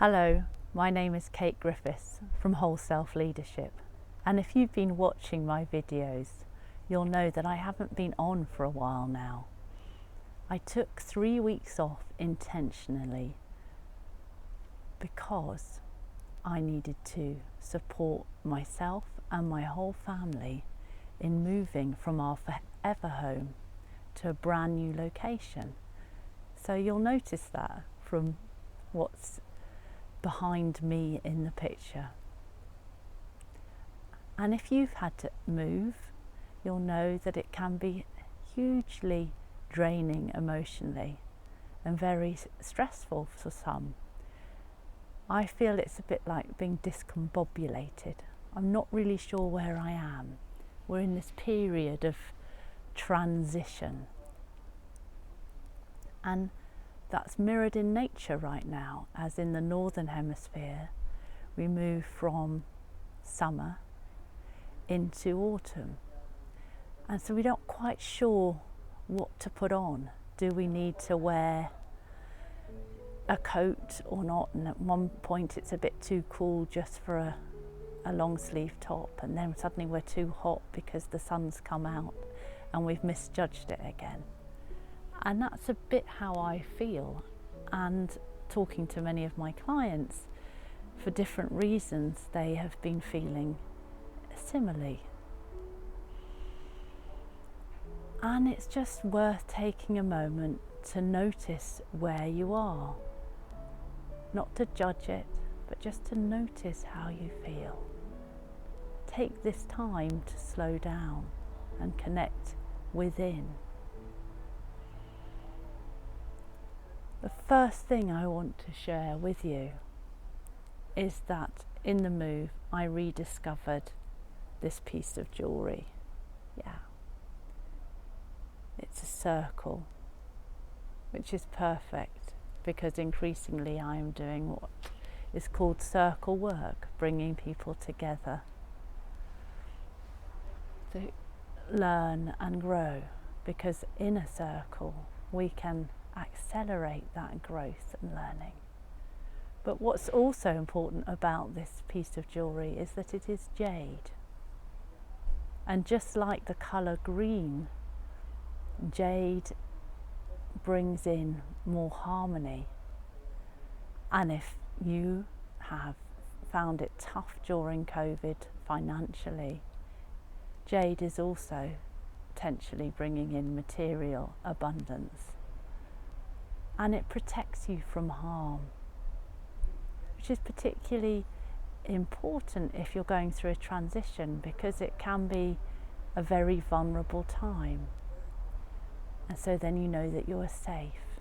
Hello, my name is Kate Griffiths from Whole Self Leadership, and if you've been watching my videos, you'll know that I haven't been on for a while now. I took 3 weeks off intentionally because I needed to support myself and my whole family in moving from our forever home to a brand new location. So you'll notice that from what's behind me in the picture. And if you've had to move, you'll know that it can be hugely draining emotionally and very stressful for some. I feel it's a bit like being discombobulated. I'm not really sure where I am. We're in this period of transition, and that's mirrored in nature right now, as in the northern hemisphere we move from summer into autumn, and so we're not quite sure what to put on. Do we need to wear a coat or not? And at one point it's a bit too cool just for a long sleeve top, and then suddenly we're too hot because the sun's come out and we've misjudged it again. And that's a bit how I feel, and talking to many of my clients, for different reasons they have been feeling similarly. And it's just worth taking a moment to notice where you are, not to judge it, but just to notice how you feel. Take this time to slow down and connect within. The first thing I want to share with you is that in the move I rediscovered this piece of jewellery. It's a circle, which is perfect because increasingly I am doing what is called circle work, bringing people together to learn and grow, because in a circle we can accelerate that growth and learning. But what's also important about this piece of jewellery is that it is jade. And just like the colour green, jade brings in more harmony. And if you have found it tough during COVID financially, jade is also potentially bringing in material abundance. And it protects you from harm, which is particularly important if you're going through a transition, because it can be a very vulnerable time. And so then you know that you're safe.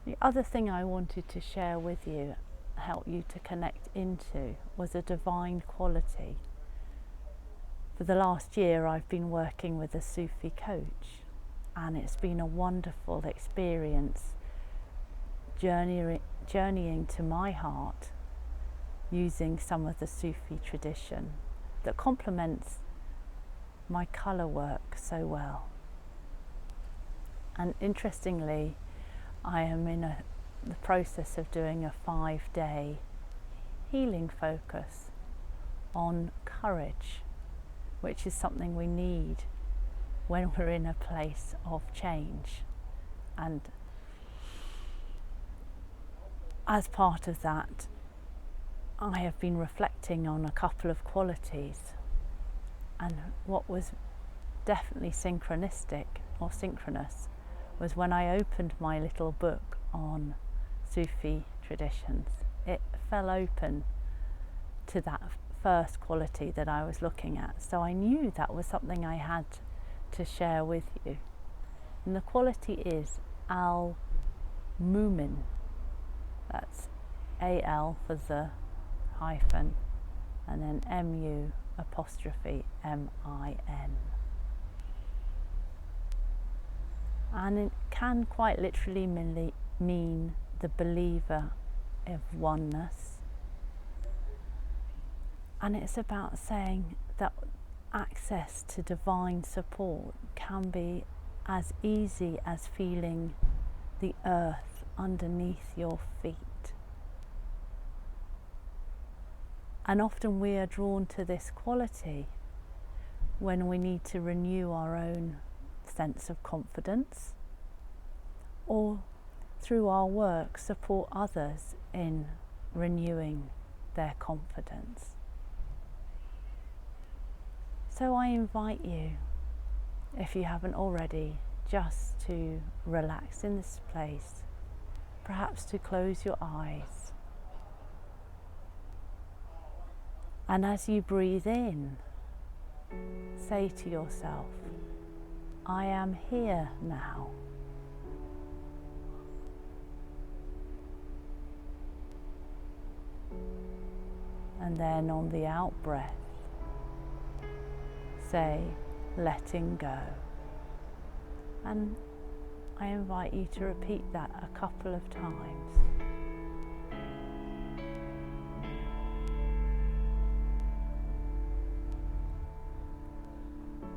The other thing I wanted to share with you, help you to connect into, was a divine quality. For the last year I've been working with a Sufi coach, and it's been a wonderful experience journeying to my heart using some of the Sufi tradition that complements my colour work so well. And interestingly, I am in the process of doing a 5-day healing focus on courage, which is something we need when we're in a place of change. And as part of that, I have been reflecting on a couple of qualities, and what was definitely synchronistic or synchronous was when I opened my little book on Sufi traditions, it fell open to that first quality that I was looking at. So I knew that was something I had to share with you. And the quality is al-mumin. That's A-L for the hyphen, and then M-U apostrophe M-I-N. And it can quite literally mean the believer of oneness. And it's about saying that access to divine support can be as easy as feeling the earth underneath your feet. And often we are drawn to this quality when we need to renew our own sense of confidence, or through our work support others in renewing their confidence. So I invite you, if you haven't already, just to relax in this place, perhaps to close your eyes. And as you breathe in, say to yourself, I am here now. And then on the out breath, say, letting go. And I invite you to repeat that a couple of times.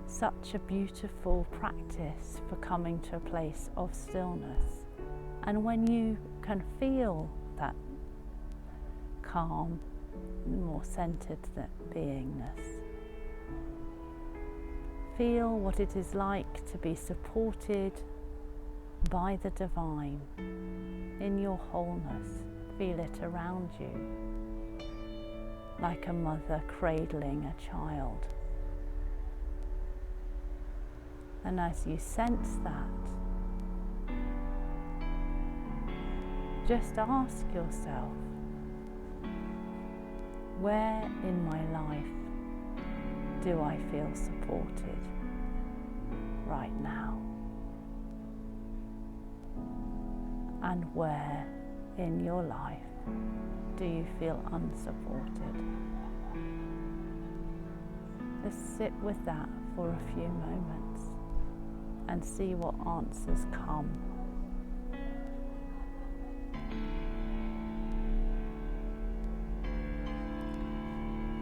Such a beautiful practice for coming to a place of stillness. And when you can feel that calm, more centered beingness, feel what it is like to be supported by the divine in your wholeness. Feel it around you, like a mother cradling a child. And as you sense that, just ask yourself, where in my life do I feel supported right now? And where in your life do you feel unsupported? Just sit with that for a few moments and see what answers come.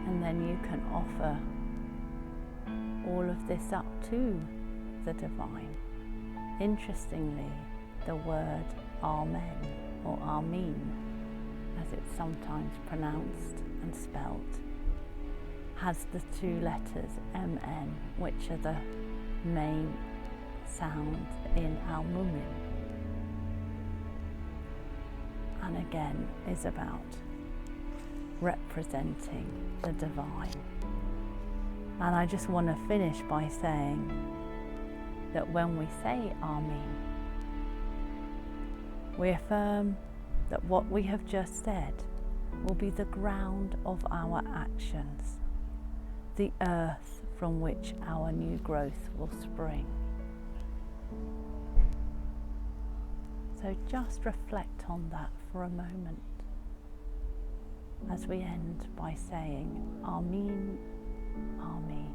And then you can offer all of this up to the divine. Interestingly, the word Amen or Amin, as it's sometimes pronounced and spelt, has the two letters MN, which are the main sound in Al-Mumin, and again is about representing the divine. And I just want to finish by saying that when we say Amen, we affirm that what we have just said will be the ground of our actions, the earth from which our new growth will spring. So just reflect on that for a moment as we end by saying Amen, Amen.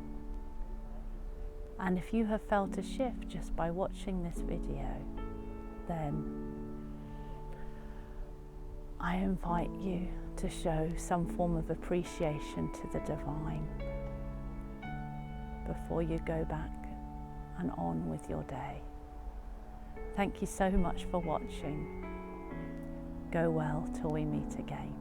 And if you have felt a shift just by watching this video, then I invite you to show some form of appreciation to the divine before you go back and on with your day. Thank you so much for watching. Go well till we meet again.